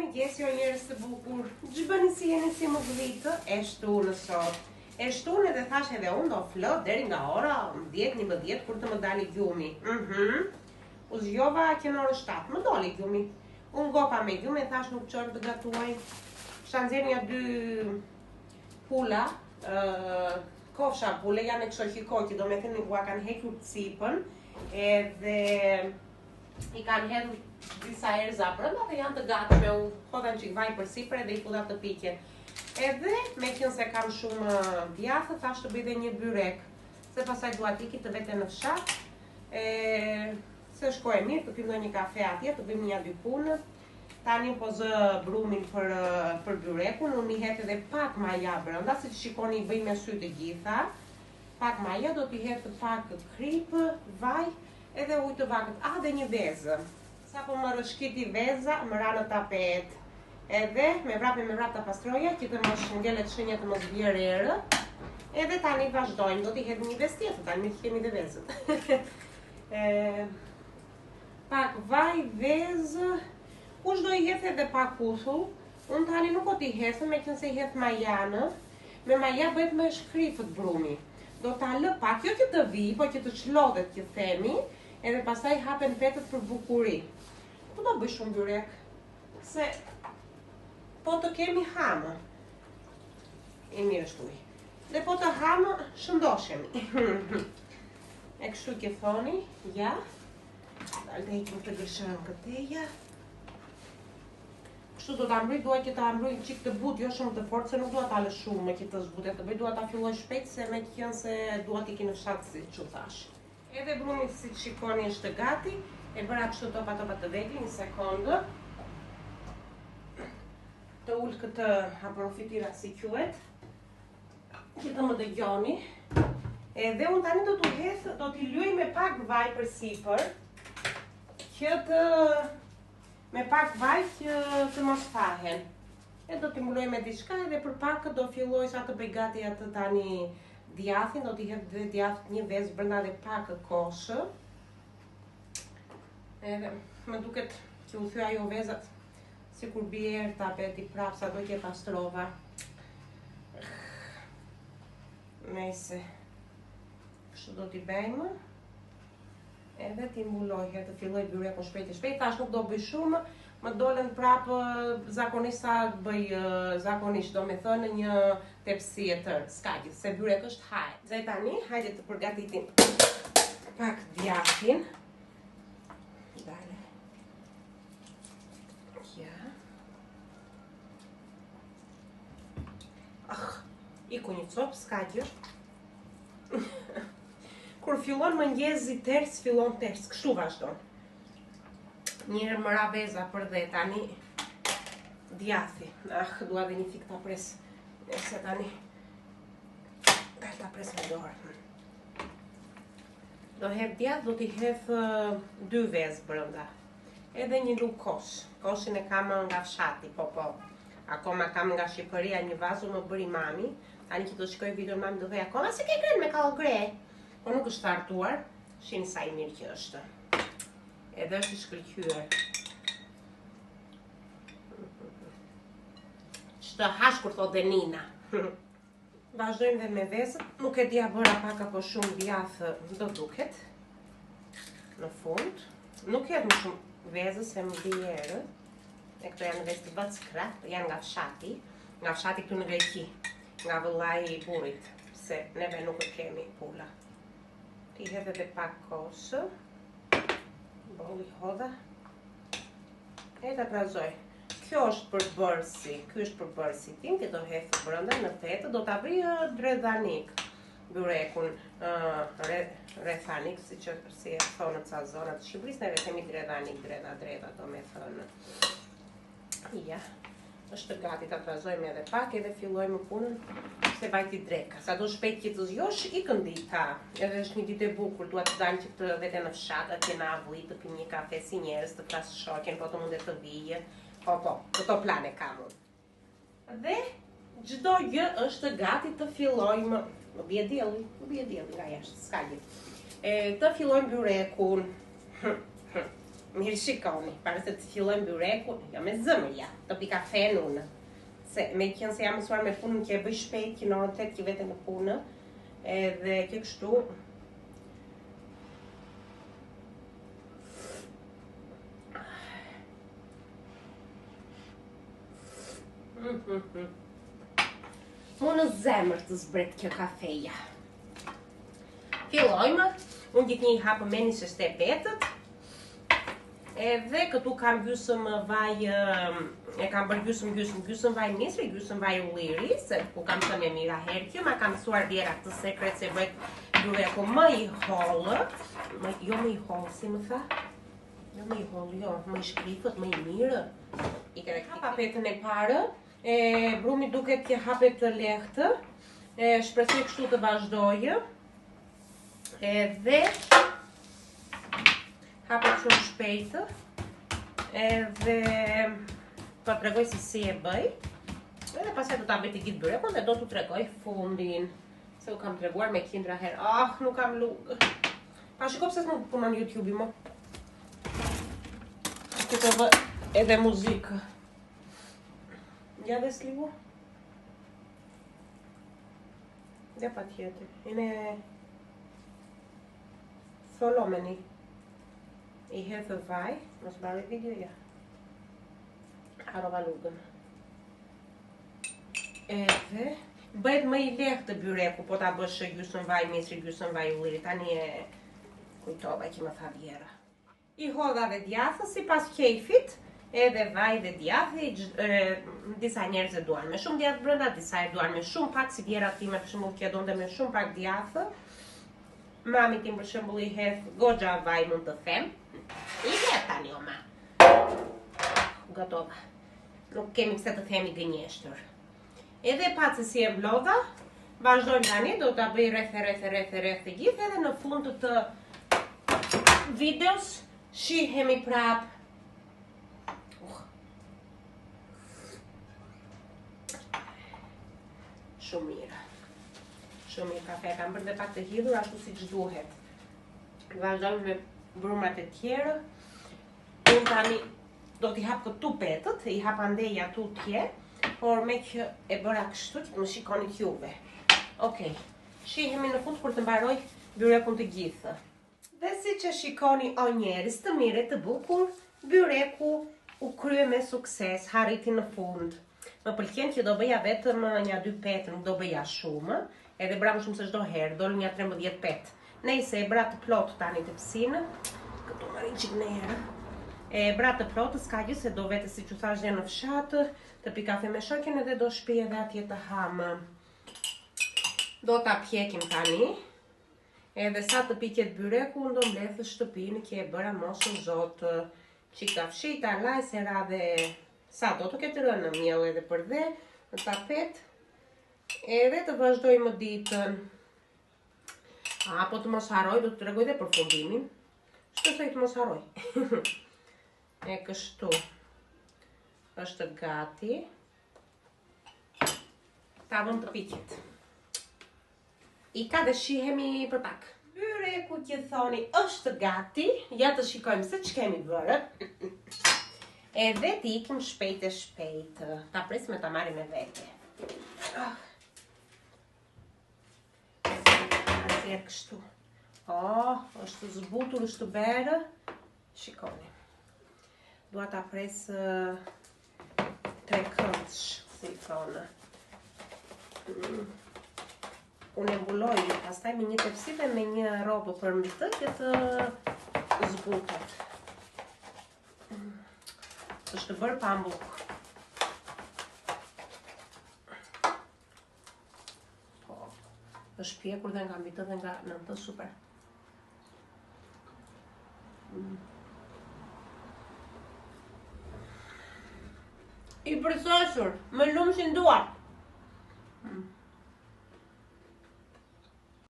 mëngjes, jo njerëz të bukur. Ç'bëni si jeni si më vëllitë? E shtunë sot. E shtunë edhe thash edhe unë do flot deri nga ora 10-11 kur të më dali gjumi. U zgjova që në orën 7 më doli gjumi. Unë gopa me gjumë e thash nuk çoj të gatuaj. Kisha nxjerrë një 2 pula, kofsha pule, janë e kështu koqi, do me thënë ua kanë hequr cipën, edhe i kanë hedhur disa erza brenda dhe janë të gatshme. U hodha një vaj për sipër edhe i futa të piqen. Edhe me qenë se kam shumë djathë, thash të bëj dhe një byrek, se pasaj dua të iki të vete në fshat, se shkoj e mirë, të pim një kafe atje, të bëjmë një 2 punë. Tani po zë brumin për byrekun, unë i het edhe pak maja brenda, se që shikoni i bëj me sy të gjitha. Pak maja, do t'i het pak kripë, vaj, edhe ujë të vakët, dhe një vezë. Sa po më rëshkiti veza, më ra në tapet. Edhe me vrap të pastroja, që të mos ngellet shenja të mos bjerë erë. Edhe tani vazhdojmë, do t'i het një vezë tjetër, tani të kemi dhe vezët. Pak vaj, vezë, kush do i heth edhe pak uthull. Unë tani nuk o t'i hethë, me qënë se i heth majanë. Me maja bëhet me shkrifët brumi. Do t'a lë pak, jo që të vi, po që të çlodhet që themi, edhe pastaj hapen petët për bukuri. Po do bëj shumë byrek, se po të kemi hamë. E mirë shtuj. Dhe po të hamë, shëndoshemi. E kështu që thoni, ja. Dalë të heqim të gëshërën këteja. Kështu do t'a mbroj, dua që t'a mbroj një qik të but, jo shumë të fort, se nuk dua t'a lë shumë me që të zbutet të bëj, dua t'a filloj shpejt, se me qenë se dua t'i ki në fshatë si që thash. Edhe brumi si të shikoni është gati, e bëra kështu topa të veti, një sekundë. Të ullë këtë aprofitira si quet, që të më dëgjoni. Edhe unë tani do t'u hethë, do t'i luj me pak vaj për sipër, që të... me pak vaj që të mos fahen. E do t'i mbuloj me diçka edhe për pak do filloj sa të bëj gati atë tani djathin, do t'i hedh dhe djath një vezë brenda dhe pak koshë. Edhe më duket që u thya ajo vezat si kur bjerë tapeti prap sa do që e pastrova. Mese. Kështu do t'i bëjmë. Edhe t'i mbuloj, të filloj byrekun shpejt e shpejt, tash nuk do bëj shumë, më dolen prapë zakonisht sa bëj zakonisht, do me thënë një tepsi e tërë, s'ka gjithë, se byrek është hajt. Dhe tani, hajde të përgatitim pak djathin. Dale. Ja. Iku një copë, s'ka gjithë. Kur fillon mëngjesi ters, fillon ters, kështu vazhdon. Njërë më ra veza për dhe tani djathi. Dua dhe një fik ta pres. Se tani dal ta pres me dorë. Do hedh djath, do t'i hedh 2 vezë brenda. Edhe një luk kosh. Koshin e kam nga fshati, po. Akoma kam nga Shqipëria një vazu më bëri mami. Tani që do shkoj video mami do thej akoma se ke gren me kallë gre. Po nuk është hartuar, shini sa i mirë që është. Edhe është i shkëlqyer. Ç'të hash kur thot dhe Nina. Vazhdojmë dhe me vezët. Nuk e dia bëra pak apo shumë djathë, do duket. Në fund. Nuk hedh më shumë vezë se më bjerë. E këto janë vezë të Backra, janë nga fshati. Nga fshati këtu në Greqi. Nga vëllai i burrit. Se neve nuk e kemi pula. I hedhe dhe pak kosë, bolli hodha, e të prazoj. Kjo është për bërsi, ky është për bërsi tim, që do hethë brenda në fetë, do t'a bëj dredhanik, byrekun rethanik, si e thonë ca zonat të Shqipërisë, neve kemi dredhanik, dreda, do me thënë. Ja, është gati, t'a prazojmë edhe pak, edhe fillojmë punën, se vajti dreka. Sa do shpejt që të zgjosh, i këndita. Edhe është një ditë e bukur, dua të dalë që të vete në fshat, atje në avull, të pim një kafe si njerëz, të flasë shoqen, po të mundet të vije. Po, këto plane kam unë. Dhe çdo gjë është gati të fillojmë. Më bie dielli nga jashtë, s'ka gjë. Të fillojmë byrekun. Mirë shikoni, para se të fillojmë byrekun, jo me zëmërja, të pi kafen unë. Se me qenë se jam mësuar me punën që e bëj shpejt, që në orën 8 që vete në punë, edhe kjo kështu. Mu në zemër të zbret kjo kafeja. Fillojmë, unë gjithë një hapë meni se shte vetët. Edhe këtu kam gjysëm vaj, e kam bërë gjysëm vaj misri, gjysëm vaj ulliri, se ku kam të me mira herkjo, ma kam mësuar djera këtë sekret se bëjt byreku më i hollët, jo më i hollë, si më tha? Jo më i hollë, jo, më i shkrifët, më i mirë. I kere hapa petën e parë, brumi duket që hapet të lehtë, shpresoj kështu të vazhdojë, edhe hapet shumë shpejtë, edhe po të tregoj si e bëj, edhe pasaj do ta bëj të gjithë byrekun dhe do t'u tregoj fundin, se u kam treguar me qindra herë. Nuk kam lugë. Pa shiko pse s'më punon YouTube-i më. Që të vë edhe muzikë. Ja dhe s'ligu. Ja pa tjetër. Ine solo meni. I hedhë vaj, mos bari videoja. Harova lugën. Edhe bëhet më i lehtë byreku, po ta bësh gjysmë vaj misri, gjysmë vaj ulliri. Tani e kujtova që më tha vjera. I hodha dhe djathë sipas kejfit, edhe vaj dhe djathë, disa njerëz e duan me shumë djathë brenda, disa e duan me shumë pak, si vjera time për shembull që donte me shumë pak djathë. Mami tim për shembull i hedh goxha vaj, mund të them. I hedh tani o ma. Gatova. Nuk kemi pse të themi gënjeshtër. Edhe pa se si e vlodha, vazhdojmë tani, do ta bëj rreth të gjithë, edhe në fund të videos shihemi prap. Shumë mirë. Shumë mirë kafe, kam bërë dhe pak të hidhur ashtu si që duhet. Vazhdojmë me brumat e tjerë. Unë tani do t'i hap këtu petët, i hap andeja tutje, por me që e bëra kështu që më shikoni juve. Okej, shihemi në fund për të mbaroj byrekun të gjithë. Dhe si që shikoni o njerëz të mire të bukur, byreku u krye me sukses, hariti në fund. Më pëlqen që do bëja vetëm një 2 petë, nuk do bëja shumë, edhe bra më shumë se çdo herë, doli një 13 petë. Nejse e bra të plot tani të psinë, këtu marin qik në herë. E bra të plotë, s'ka gjë se do vete si që thash dhe në fshatë, të pi kafe me shoqen edhe do shpi edhe atje të hamë. Do ta pjekim tani, edhe sa të piqet byreku, do mbledhë shtëpinë që e bëra mosën zotë. Qik ta fshita, laj, se ra dhe sa do të ketë rënë në mjell edhe për dhe, në tapet, edhe të vazhdojmë ditën. Po të mos haroj, do të tregoj dhe përfundimin. Shpresoj të mos haroj. E kështu. Është gati. Ta vëm të piqet. I ka dhe shihemi për pak. Byreku që thoni është gati. Ja të shikojmë se që kemi bërë. Edhe t'i ikim shpejt e shpejt. Ta pres me ta marri me vete. Asjerë kështu. Është zbutur, është berë. Shikoni. Dua ta pres 3 këndsh, si thonë. Unë e mbuloj, pastaj me një tepsi dhe me një robë për mbi të që të zbutet. Është bërë pambuk. Është pjekur dhe nga mbi të dhe nga nën të, super. I përsosur, me lumshin duar.